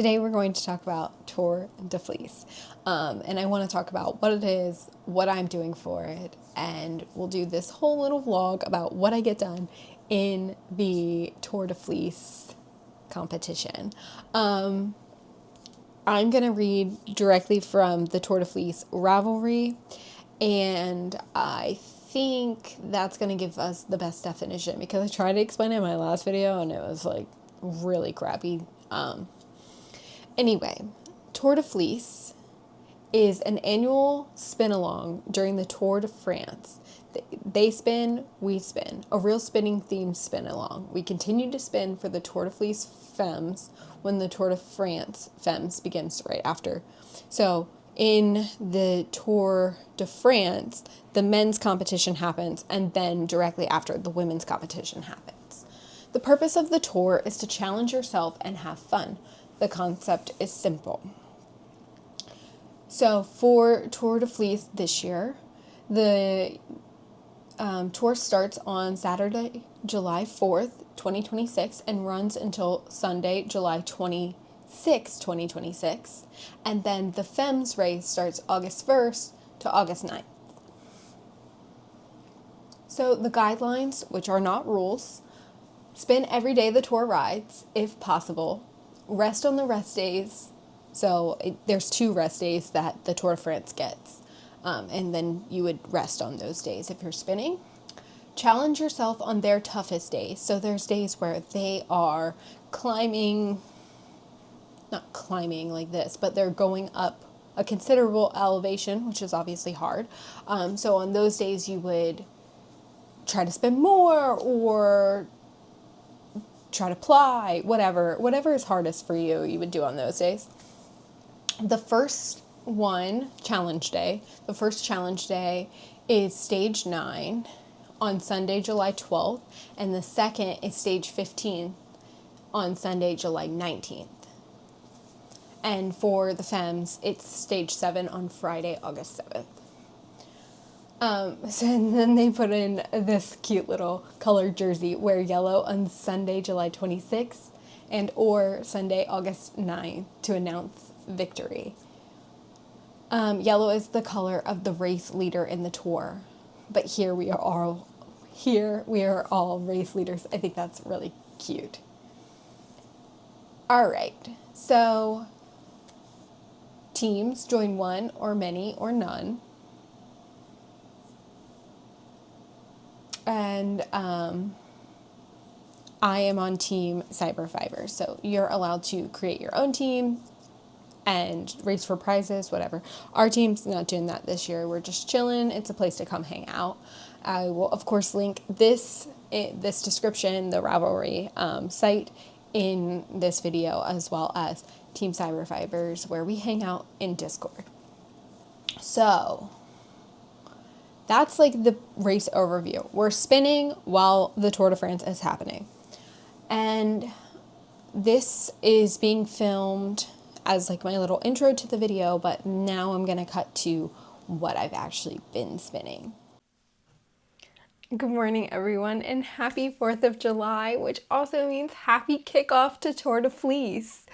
Today we're going to talk about Tour de Fleece. And I want to talk about what it is, what I'm doing for it, and we'll do this whole little vlog about what I get done in the Tour de Fleece competition. I'm going to read directly from the Tour de Fleece Ravelry, and I think that's going to give us the best definition because I tried to explain it in my last video and it was like really crappy. Anyway, Tour de Fleece is an annual spin along during the Tour de France. They spin, we spin. A real spinning themed spin along. We continue to spin for the Tour de Fleece Femmes when the Tour de France Femmes begins right after. So in the Tour de France, the men's competition happens, and then directly after, the women's competition happens. The purpose of the tour is to challenge yourself and have fun. The concept is simple. So for Tour de Fleece this year, the tour starts on Saturday, July 4th, 2026, and runs until Sunday, July 26th, 2026. And then the Femmes race starts August 1st to August 9th. So the guidelines, which are not rules, spin every day the tour rides, if possible. Rest on the rest days. So there's 2 rest days that the Tour de France gets. And then you would rest on those days if you're spinning. Challenge yourself on their toughest days. So there's days where they are climbing, not climbing like this, but they're going up a considerable elevation, which is obviously hard. So on those days you would try to spin more or try to ply, whatever is hardest for you, you would do on those days. The first challenge day is stage 9 on Sunday, July 12th, and the second is stage 15 on Sunday, July 19th. And for the Femmes, it's stage 7 on Friday, August 7th. And then they put in this cute little colored jersey, wear yellow on Sunday, July 26th or Sunday, August 9th to announce victory. Yellow is the color of the race leader in the tour, but here we are all race leaders. I think that's really cute. All right, so teams join one or many or none. And I am on team Cyber Fiber. So you're allowed to create your own team and race for prizes, whatever. Our team's not doing that this year. We're just chilling. It's a place to come hang out. I will, of course, link this description, the Ravelry site, in this video, as well as Team Cyber Fibers, where we hang out in Discord. So that's like the race overview. We're spinning while the Tour de France is happening. And this is being filmed as like my little intro to the video, but now I'm going to cut to what I've actually been spinning. Good morning, everyone, and happy 4th of July, which also means happy kickoff to Tour de Fleece.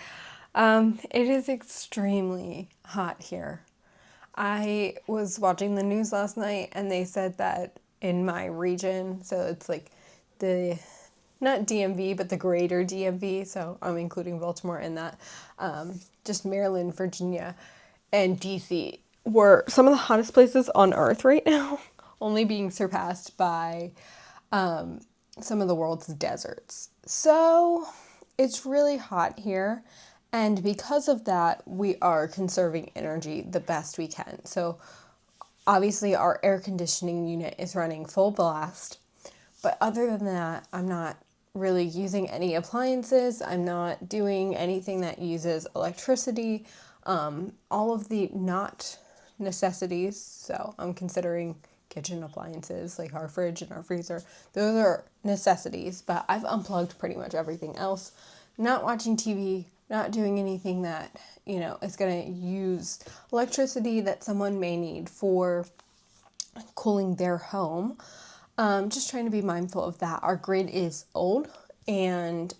It is extremely hot here. I was watching the news last night and they said that in my region, so it's like not DMV, but the greater DMV, so I'm including Baltimore in that, just Maryland, Virginia, and DC were some of the hottest places on earth right now, only being surpassed by some of the world's deserts. So it's really hot here. And because of that, we are conserving energy the best we can. So obviously our air conditioning unit is running full blast. But other than that, I'm not really using any appliances. I'm not doing anything that uses electricity. All of the not necessities. So I'm considering kitchen appliances like our fridge and our freezer. Those are necessities, but I've unplugged pretty much everything else. Not watching TV, not doing anything that, is going to use electricity that someone may need for cooling their home. Just trying to be mindful of that. Our grid is old and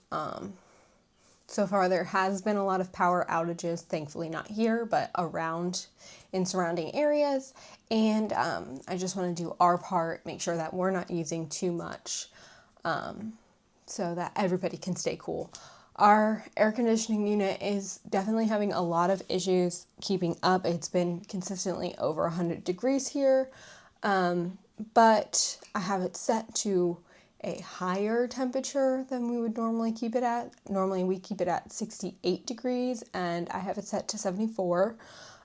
So far, there has been a lot of power outages, thankfully not here, but around in surrounding areas. And I just want to do our part, make sure that we're not using too much so that everybody can stay cool. Our air conditioning unit is definitely having a lot of issues keeping up. It's been consistently over 100 degrees here, but I have it set to a higher temperature than we would normally keep it at. Normally we keep it at 68 degrees and I have it set to 74,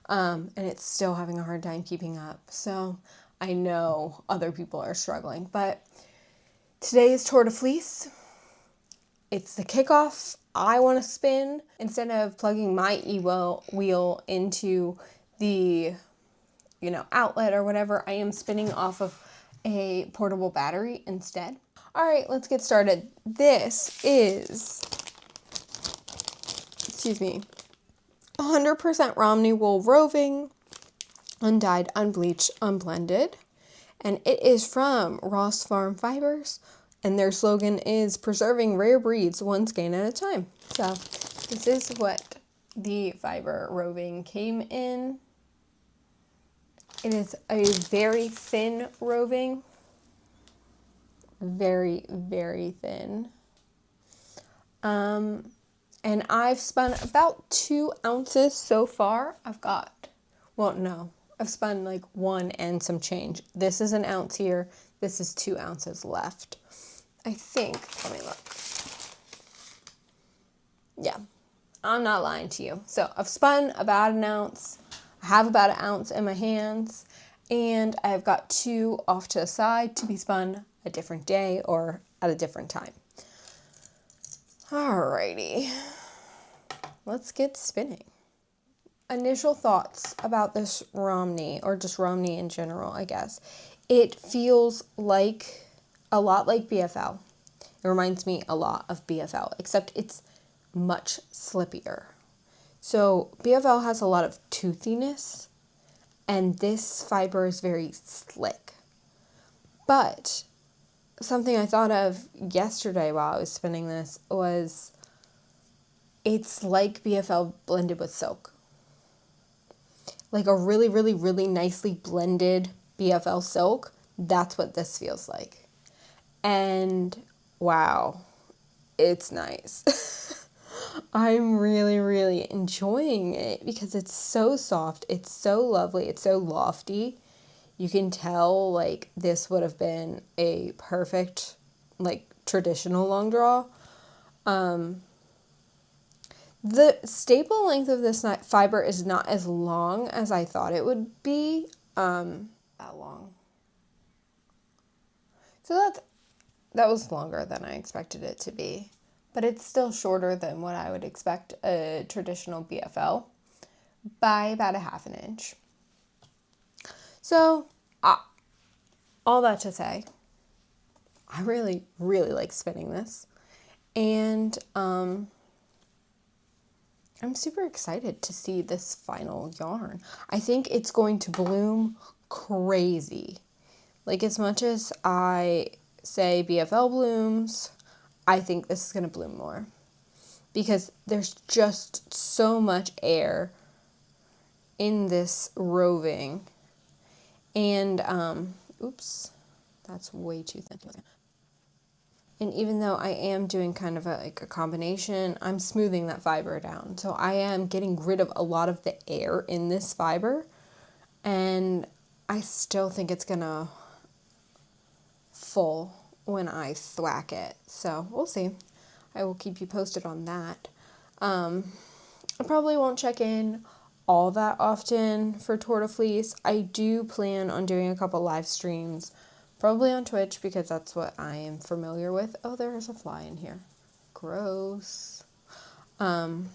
and it's still having a hard time keeping up. So I know other people are struggling, but today is Tour de Fleece. It's the kickoff. I want to spin. Instead of plugging my wheel into the, outlet or whatever, I am spinning off of a portable battery instead. All right, let's get started. This is, 100% Romney wool roving, undyed, unbleached, unblended. And it is from Ross Farm Fibers. And their slogan is preserving rare breeds one skein at a time. So this is what the fiber roving came in. It is a very thin roving. Very, very thin. And I've spun about 2 ounces so far. I've spun like 1 and some change. This is an ounce here. This is 2 ounces left. I think, let me look. Yeah, I'm not lying to you. So I've spun about an ounce. I have about an ounce in my hands, and I've got 2 off to the side to be spun a different day or at a different time. Alrighty, let's get spinning. Initial thoughts about this Romney, or just Romney in general, I guess. It feels like a lot like BFL. It reminds me a lot of BFL, except it's much slippier. So BFL has a lot of toothiness, and this fiber is very slick. But something I thought of yesterday while I was spinning this was it's like BFL blended with silk. Like a really, really, really nicely blended BFL silk. That's what this feels like. And wow, it's nice. I'm really, really enjoying it because it's so soft. It's so lovely. It's so lofty. You can tell like this would have been a perfect like traditional long draw. The staple length of this fiber is not as long as I thought it would be. That long. So that was longer than I expected it to be. But it's still shorter than what I would expect a traditional BFL by about a half an inch. So, all that to say, I really, really like spinning this. And I'm super excited to see this final yarn. I think it's going to bloom crazy. Like, as much as I say BFL blooms, I think this is going to bloom more. Because there's just so much air in this roving. And, oops, that's way too thin. And even though I am doing kind of a combination, I'm smoothing that fiber down. So I am getting rid of a lot of the air in this fiber. And I still think it's going to full when I thwack it. So we'll see. I will keep you posted on that. I probably won't check in all that often for Tour de Fleece. I do plan on doing a couple live streams, probably on Twitch because that's what I am familiar with. Oh, there is a fly in here. Gross. Probably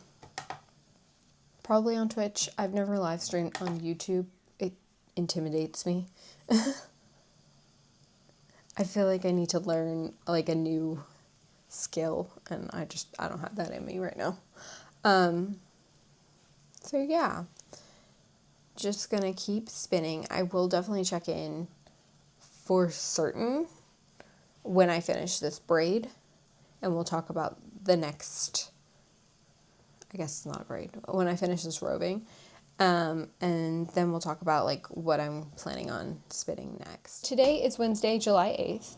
on Twitch. I've never live streamed on YouTube. It intimidates me. I feel like I need to learn like a new skill, and I don't have that in me right now. So yeah, just gonna keep spinning. I will definitely check in for certain when I finish this braid, and we'll talk about the next I guess it's not a braid, when I finish this roving. And then we'll talk about like what I'm planning on spinning next. Today is Wednesday, July 8th.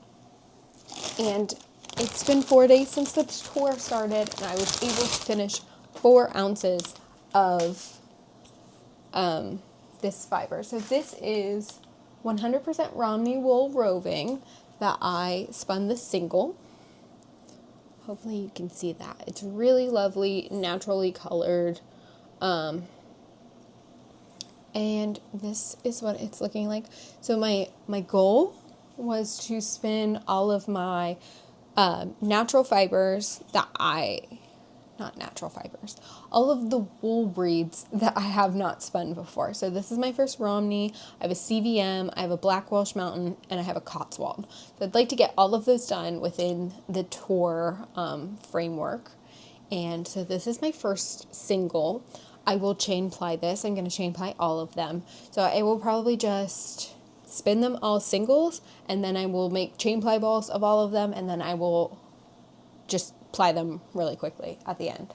And it's been 4 days since the tour started, and I was able to finish 4 ounces of this fiber. So this is 100% Romney wool roving that I spun the single. Hopefully you can see that. It's really lovely, naturally colored. And this is what it's looking like. So my goal was to spin all of my natural fibers not natural fibers, all of the wool breeds that I have not spun before. So this is my first Romney. I have a CVM, I have a black Welsh Mountain, and I have a Cotswold. So I'd like to get all of those done within the tour framework. And so this is my first single. I will chain ply this. I'm going to chain ply all of them. So I will probably just spin them all singles, and then I will make chain ply balls of all of them, and then I will just ply them really quickly at the end.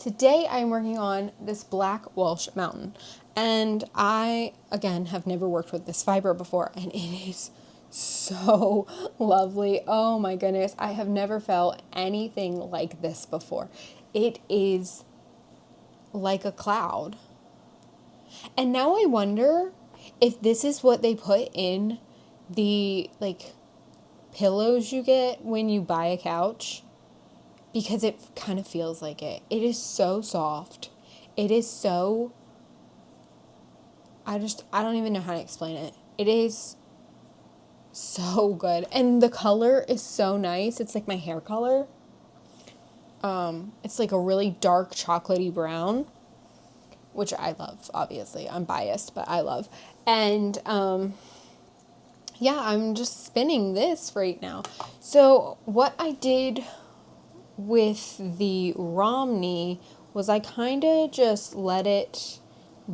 Today I'm working on this black Welsh Mountain, and I, again, have never worked with this fiber before, and it is so lovely. Oh my goodness, I have never felt anything like this before. It is like a cloud. And now I wonder if this is what they put in the like pillows you get when you buy a couch, because it kind of feels like it. It is so soft. It is so, I don't even know how to explain it. It is so good. And the color is so nice. It's like my hair color. It's like a really dark chocolatey brown, which I love, obviously. I'm biased, but I love. And yeah, I'm just spinning this right now. So what I did with the Romney was I kind of just let it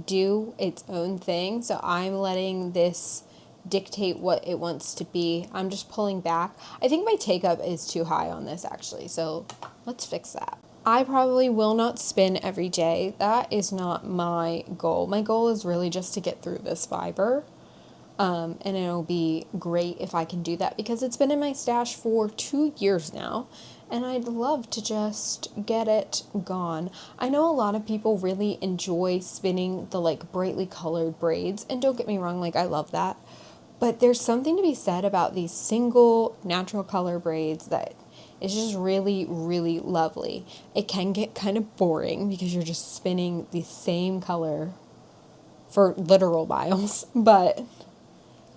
do its own thing. So I'm letting this dictate what it wants to be. I'm just pulling back. I think my take up is too high on this actually, so let's fix that. I probably will not spin every day. That is not my goal. My goal is really just to get through this fiber. And it'll be great if I can do that, because it's been in my stash for 2 years now, and I'd love to just get it gone. I know a lot of people really enjoy spinning the like brightly colored braids, and don't get me wrong, like I love that, but there's something to be said about these single natural color braids that is just really, really lovely. It can get kind of boring because you're just spinning the same color for literal miles, but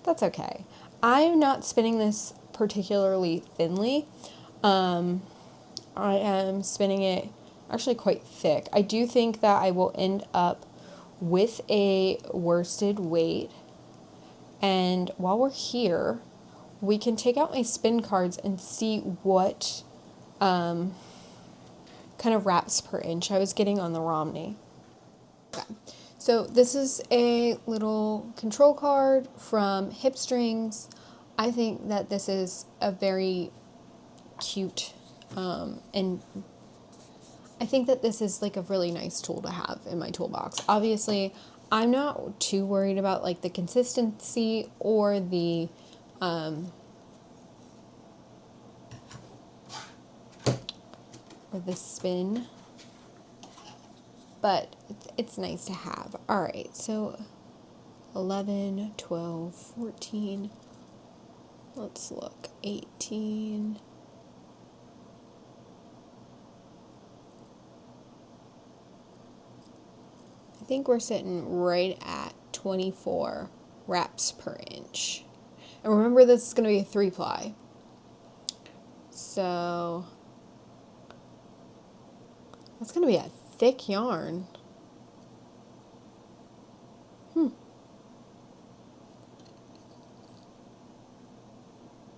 that's okay. I'm not spinning this particularly thinly. I am spinning it actually quite thick. I do think that I will end up with a worsted weight. And while we're here, we can take out my spin cards and see what kind of wraps per inch I was getting on the Romney. Okay. So this is a little control card from Hip Strings. I think that this is a very cute, and I think that this is like a really nice tool to have in my toolbox. Obviously, I'm not too worried about like the consistency or the spin, but it's nice to have. All right, so 11, 12, 14, let's look, 18, I think we're sitting right at 24 wraps per inch. And remember, this is going to be a 3-ply. So that's going to be a thick yarn.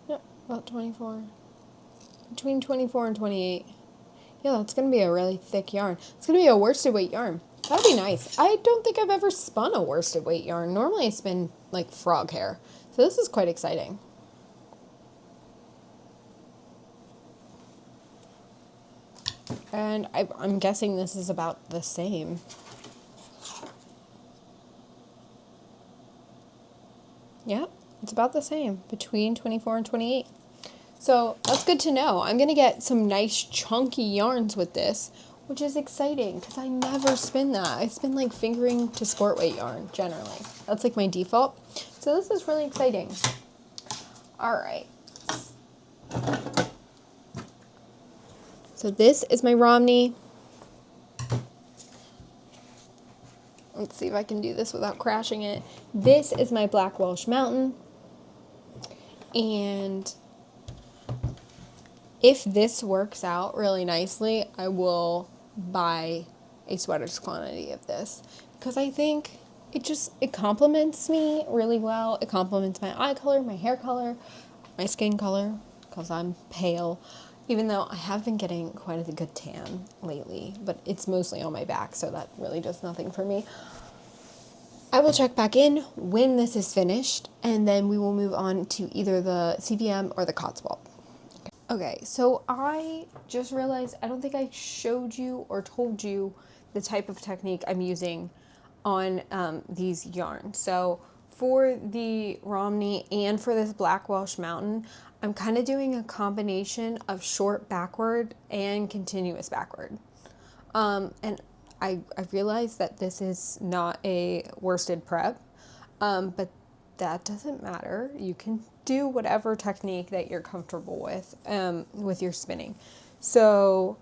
Yep, about 24. Between 24 and 28. Yeah, that's going to be a really thick yarn. It's going to be a worsted weight yarn. That'd be nice. I don't think I've ever spun a worsted weight yarn. Normally I spin like frog hair. So this is quite exciting. And I'm guessing this is about the same. Yep, it's about the same, between 24 and 28. So that's good to know. I'm going to get some nice chunky yarns with this, which is exciting because I never spin that. I spin like fingering to sport weight yarn generally. That's like my default. So this is really exciting. All right. So this is my Romney. Let's see if I can do this without crashing it. This is my Black Welsh Mountain. And if this works out really nicely, I will buy a sweater's quantity of this because I think it complements me really well. It complements my eye color, my hair color, my skin color because I'm pale, even though I have been getting quite a good tan lately, but it's mostly on my back, so that really does nothing for me. I will check back in when this is finished, and then we will move on to either the CVM or the Cotswold. Okay, so I just realized I don't think I showed you or told you the type of technique I'm using on these yarns. So for the Romney and for this Black Welsh Mountain, I'm kind of doing a combination of short backward and continuous backward. And I realized that this is not a worsted prep, but that doesn't matter. You can do whatever technique that you're comfortable with your spinning. So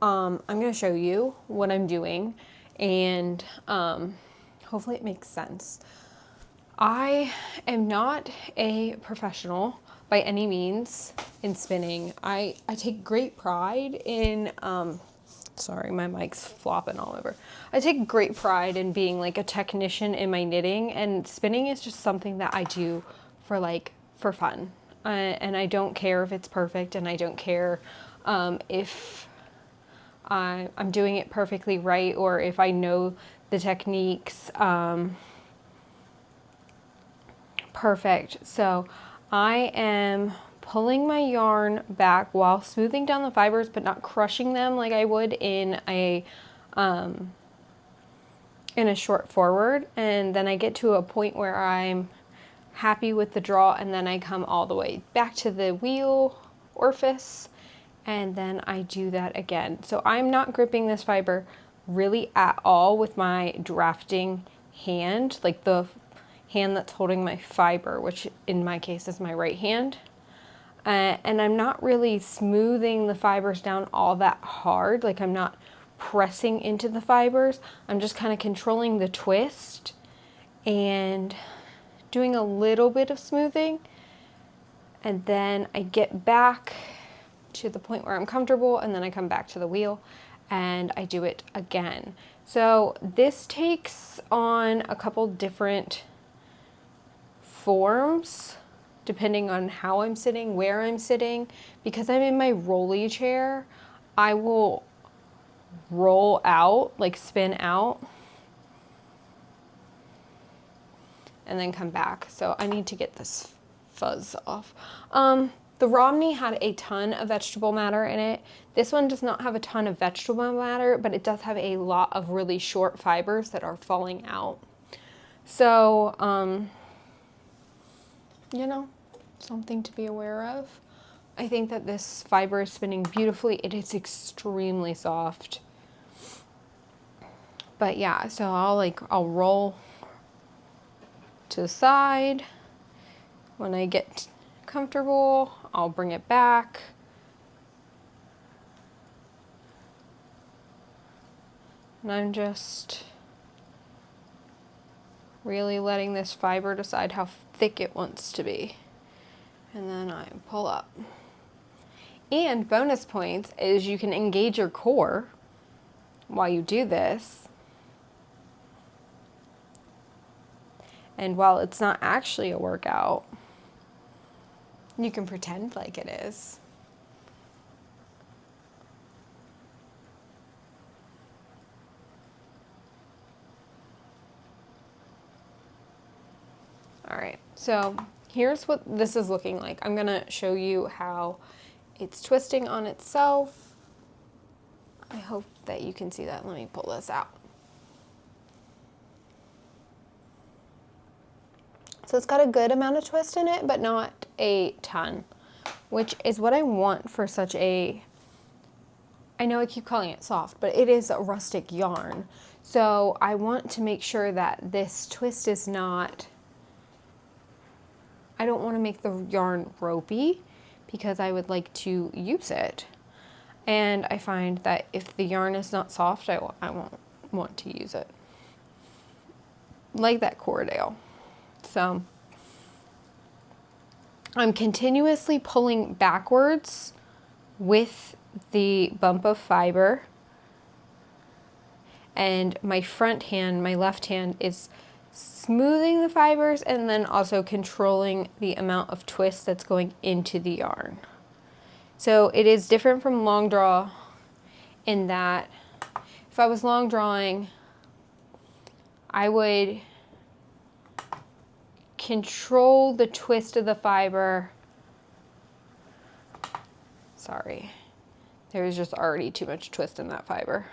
I'm going to show you what I'm doing, and hopefully it makes sense. I am not a professional by any means in spinning. I take great pride in sorry, my mic's flopping all over. I take great pride in being like a technician in my knitting, and spinning is just something that I do for fun. And I don't care if it's perfect, and I don't care if I'm doing it perfectly right or if I know the techniques perfect. So I am pulling my yarn back while smoothing down the fibers, but not crushing them like I would in a short forward. And then I get to a point where I'm happy with the draw, and then I come all the way back to the wheel orifice, and then I do that again. So I'm not gripping this fiber really at all with my drafting hand, like the hand that's holding my fiber, which in my case is my right hand. And I'm not really smoothing the fibers down all that hard. Like I'm not pressing into the fibers. I'm just kind of controlling the twist and doing a little bit of smoothing. And then I get back to the point where I'm comfortable, and then I come back to the wheel and I do it again. So this takes on a couple different forms depending on how I'm sitting, where I'm sitting. Because I'm in my rolly chair, I will roll out, like spin out, and then come back. So I need to get this fuzz off. The Romney had a ton of vegetable matter in it. This one does not have a ton of vegetable matter, but it does have a lot of really short fibers that are falling out. So, you know, something to be aware of. I think that this fiber is spinning beautifully. It is extremely soft. But yeah, so I'll roll to the side. When I get comfortable, I'll bring it back. And I'm just really letting this fiber decide how thick it wants to be. And then I pull up. And bonus points is you can engage your core while you do this. And while it's not actually a workout, you can pretend like it is. All right, so here's what this is looking like. I'm gonna show you how it's twisting on itself. that you can see that. Let me pull this out. So it's got a good amount of twist in it, but not a ton, which is what I want for such a, I know I keep calling it soft, but it is a rustic yarn. So I want to make sure that this twist is not, I don't want to make the yarn ropey because I would like to use it. And I find that if the yarn is not soft, I won't want to use it. Like that Corriedale. So I'm continuously pulling backwards with the bump of fiber. And my front hand, my left hand, is smoothing the fibers and then also controlling the amount of twist that's going into the yarn. So it is different from long draw in that if I was long drawing, I would control the twist of the fiber. Sorry, there's just already too much twist in that fiber.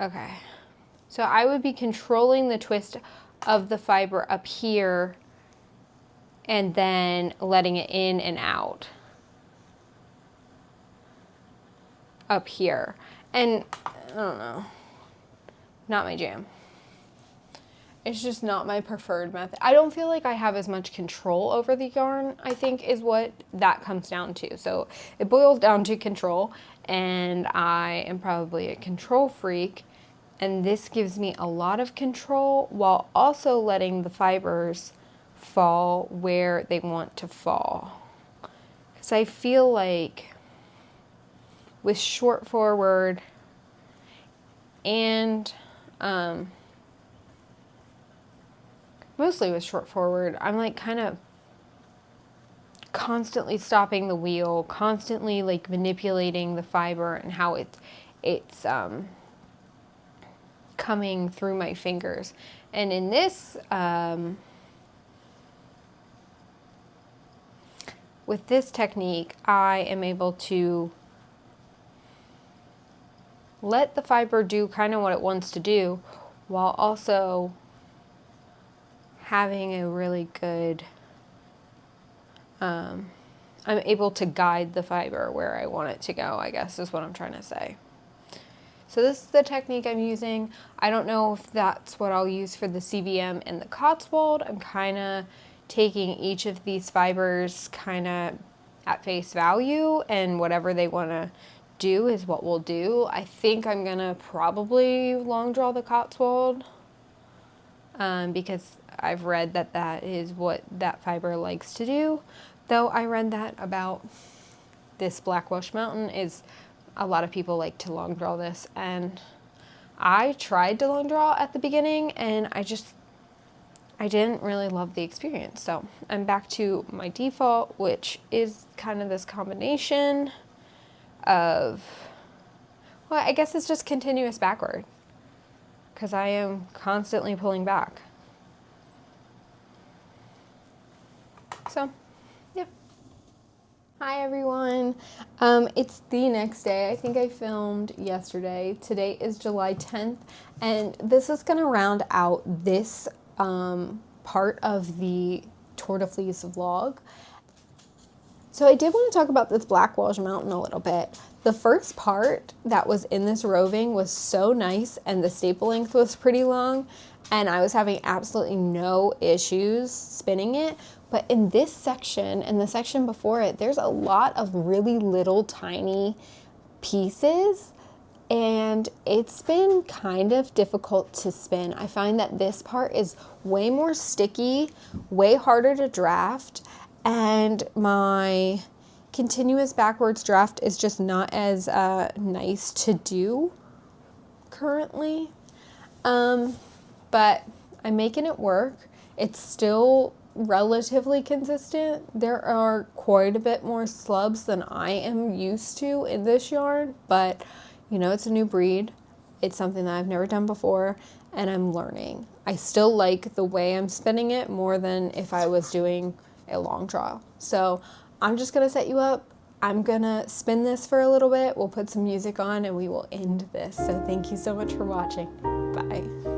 Okay, so I would be controlling the twist of the fiber up here and then letting it in and out up here. And I don't know, not my jam. It's just not my preferred method. I don't feel like I have as much control over the yarn, I think is what that comes down to. So it boils down to control, and I am probably a control freak, and this gives me a lot of control while also letting the fibers fall where they want to fall. Because I feel like with short forward and mostly with short forward, I'm like kind of constantly stopping the wheel, constantly like manipulating the fiber and how it's coming through my fingers. And in this, with this technique, I am able to let the fiber do kind of what it wants to do while also having a really good, I'm able to guide the fiber where I want it to go, I guess is what I'm trying to say. So this is the technique I'm using. I don't know if that's what I'll use for the CVM and the Cotswold. I'm kind of taking each of these fibers kind of at face value, and whatever they want to do is what we'll do. I think I'm going to probably long draw the Cotswold because I've read that that is what that fiber likes to do. Though I read that about this Black Welsh Mountain is a lot of people like to long draw this, and I tried to long draw at the beginning and I didn't really love the experience. So I'm back to my default, which is kind of this combination of, well, I guess it's just continuous backward because I am constantly pulling back. So, yeah. Hi everyone. It's the next day. I think I filmed yesterday. Today is July 10th, and this is going to round out this part of the Tour de Fleece vlog. So I did want to talk about this Black Welsh Mountain a little bit. The first part that was in this roving was so nice, and the staple length was pretty long, and I was having absolutely no issues spinning it. But in this section and the section before it, there's a lot of really little tiny pieces, and it's been kind of difficult to spin. I find that this part is way more sticky, way harder to draft, and my continuous backwards draft is just not as nice to do currently. But I'm making it work. It's still relatively consistent. There are quite a bit more slubs than I am used to in this yarn, but you know, it's a new breed. It's something that I've never done before, and I'm learning. I still like the way I'm spinning it more than if I was doing a long draw. So I'm just gonna set you up I'm gonna spin this for a little bit. We'll put some music on and we will end this. So thank you so much for watching. Bye.